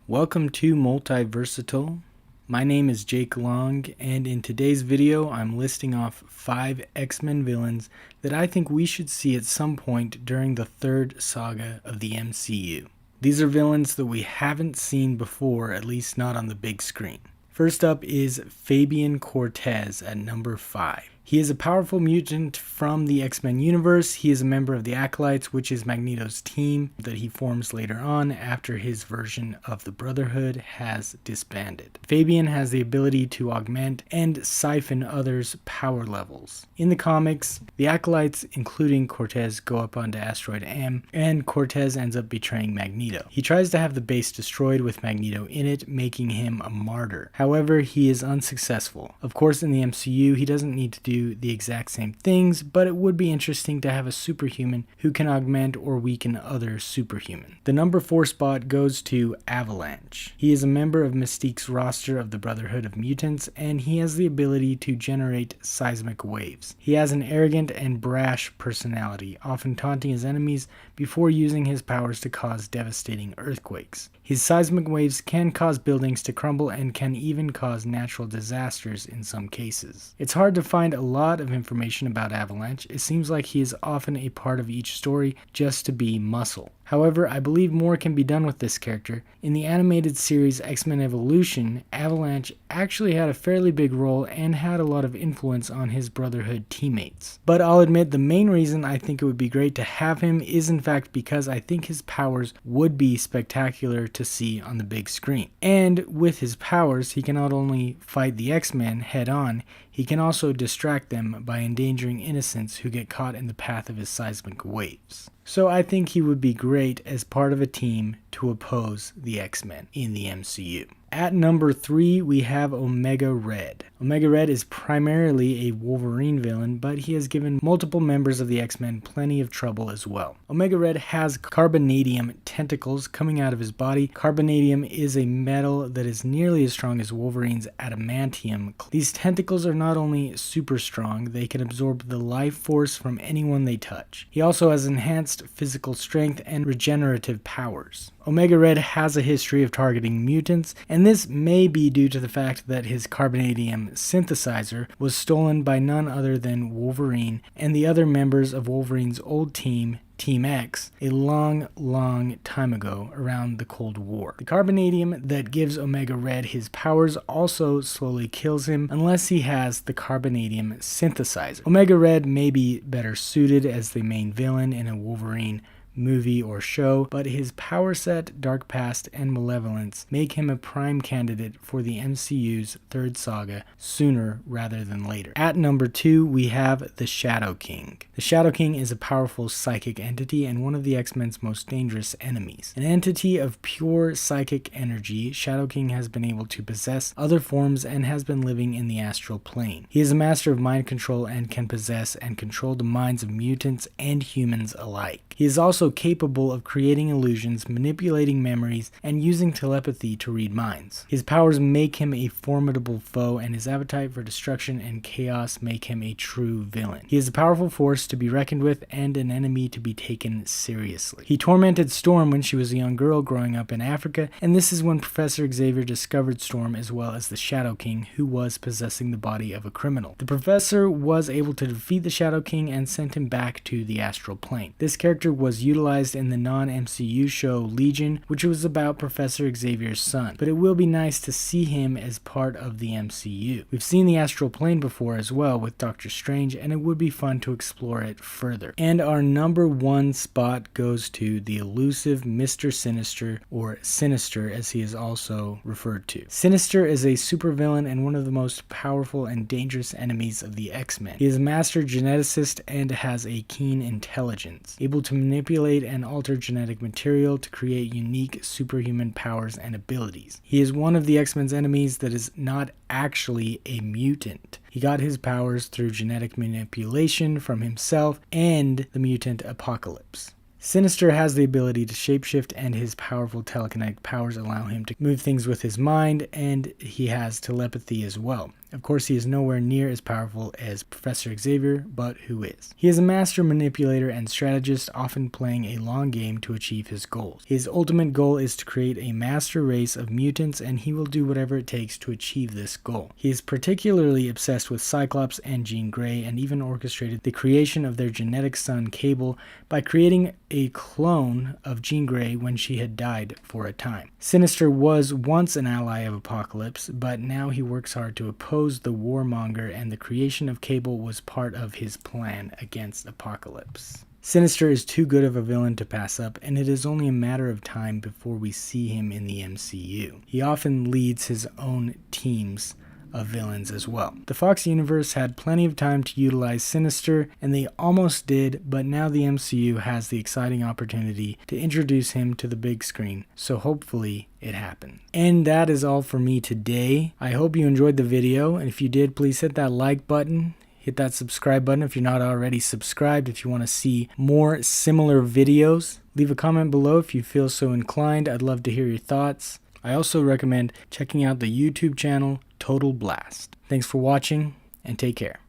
Welcome to Multiverseatile. My name is Jake Long, and in today's video, I'm listing off 5 X-Men villains that I think we should see at some point during the third saga of the MCU. These are villains that we haven't seen before, at least not on the big screen. First up is Fabian Cortez at number 5. He is a powerful mutant from the X-Men universe. He is a member of the Acolytes, which is Magneto's team that he forms later on after his version of the Brotherhood has disbanded. Fabian has the ability to augment and siphon others' power levels. In the comics, the Acolytes, including Cortez, go up onto Asteroid M, and Cortez ends up betraying Magneto. He tries to have the base destroyed with Magneto in it, making him a martyr. However, he is unsuccessful. Of course, in the MCU, he doesn't need to do the exact same things, but it would be interesting to have a superhuman who can augment or weaken other superhumans. The number 4 spot goes to Avalanche. He is a member of Mystique's roster of the Brotherhood of Mutants, and he has the ability to generate seismic waves. He has an arrogant and brash personality, often taunting his enemies before using his powers to cause devastating earthquakes. His seismic waves can cause buildings to crumble and can even cause natural disasters in some cases. It's hard to find a lot of information about Avalanche. It seems like he is often a part of each story just to be muscle. However, I believe more can be done with this character. In the animated series X-Men Evolution, Avalanche actually had a fairly big role and had a lot of influence on his Brotherhood teammates. But I'll admit the main reason I think it would be great to have him is in fact because I think his powers would be spectacular to see on the big screen. And with his powers, he can not only fight the X-Men head on, he can also distract them by endangering innocents who get caught in the path of his seismic waves. So I think he would be great as part of a team to oppose the X-Men in the MCU. At number 3, we have Omega Red. Omega Red is primarily a Wolverine villain, but he has given multiple members of the X-Men plenty of trouble as well. Omega Red has carbonadium tentacles coming out of his body. Carbonadium is a metal that is nearly as strong as Wolverine's adamantium. These tentacles are not only super strong, they can absorb the life force from anyone they touch. He also has enhanced physical strength and regenerative powers. Omega Red has a history of targeting mutants, and this may be due to the fact that his carbonadium synthesizer was stolen by none other than Wolverine and the other members of Wolverine's old team, Team X, a long time ago around the Cold War. The carbonadium that gives Omega Red his powers also slowly kills him unless he has the carbonadium synthesizer. Omega Red may be better suited as the main villain in a Wolverine movie or show, but his power set, dark past, and malevolence make him a prime candidate for the MCU's third saga sooner rather than later. At number 2, we have the Shadow King. The Shadow King is a powerful psychic entity and one of the X-Men's most dangerous enemies. An entity of pure psychic energy, Shadow King has been able to possess other forms and has been living in the astral plane. He is a master of mind control and can possess and control the minds of mutants and humans alike. He is also capable of creating illusions, manipulating memories, and using telepathy to read minds. His powers make him a formidable foe, and his appetite for destruction and chaos make him a true villain. He is a powerful force to be reckoned with and an enemy to be taken seriously. He tormented Storm when she was a young girl growing up in Africa, and this is when Professor Xavier discovered Storm as well as the Shadow King, who was possessing the body of a criminal. The Professor was able to defeat the Shadow King and sent him back to the astral plane. This character was utilized in the non-MCU show Legion, which was about Professor Xavier's son, but it will be nice to see him as part of the MCU. We've seen the astral plane before as well with Doctor Strange, and it would be fun to explore it further. And our number 1 spot goes to the elusive Mr. Sinister, or Sinister as he is also referred to. Sinister is a supervillain and one of the most powerful and dangerous enemies of the X-Men. He is a master geneticist and has a keen intelligence, able to manipulate and alter genetic material to create unique superhuman powers and abilities. He is one of the X-Men's enemies that is not actually a mutant. He got his powers through genetic manipulation from himself and the mutant apocalypse. Sinister has the ability to shapeshift, and his powerful telekinetic powers allow him to move things with his mind, and he has telepathy as well. Of course, he is nowhere near as powerful as Professor Xavier, but who is? He is a master manipulator and strategist, often playing a long game to achieve his goals. His ultimate goal is to create a master race of mutants, and he will do whatever it takes to achieve this goal. He is particularly obsessed with Cyclops and Jean Grey, and even orchestrated the creation of their genetic son Cable by creating a clone of Jean Grey when she had died for a time. Sinister was once an ally of Apocalypse, but now he works hard to oppose the warmonger, and the creation of Cable was part of his plan against Apocalypse. Sinister is too good of a villain to pass up, and it is only a matter of time before we see him in the MCU. He often leads his own teams of villains as well. The Fox universe had plenty of time to utilize Sinister, and they almost did, but now the MCU has the exciting opportunity to introduce him to the big screen, so hopefully it happens. And that is all for me today. I hope you enjoyed the video, and if you did, please hit that like button. Hit that subscribe button if you're not already subscribed. If you want to see more similar videos, leave a comment below if you feel so inclined. I'd love to hear your thoughts. I also recommend checking out the YouTube channel Total Blast. Thanks for watching, and take care.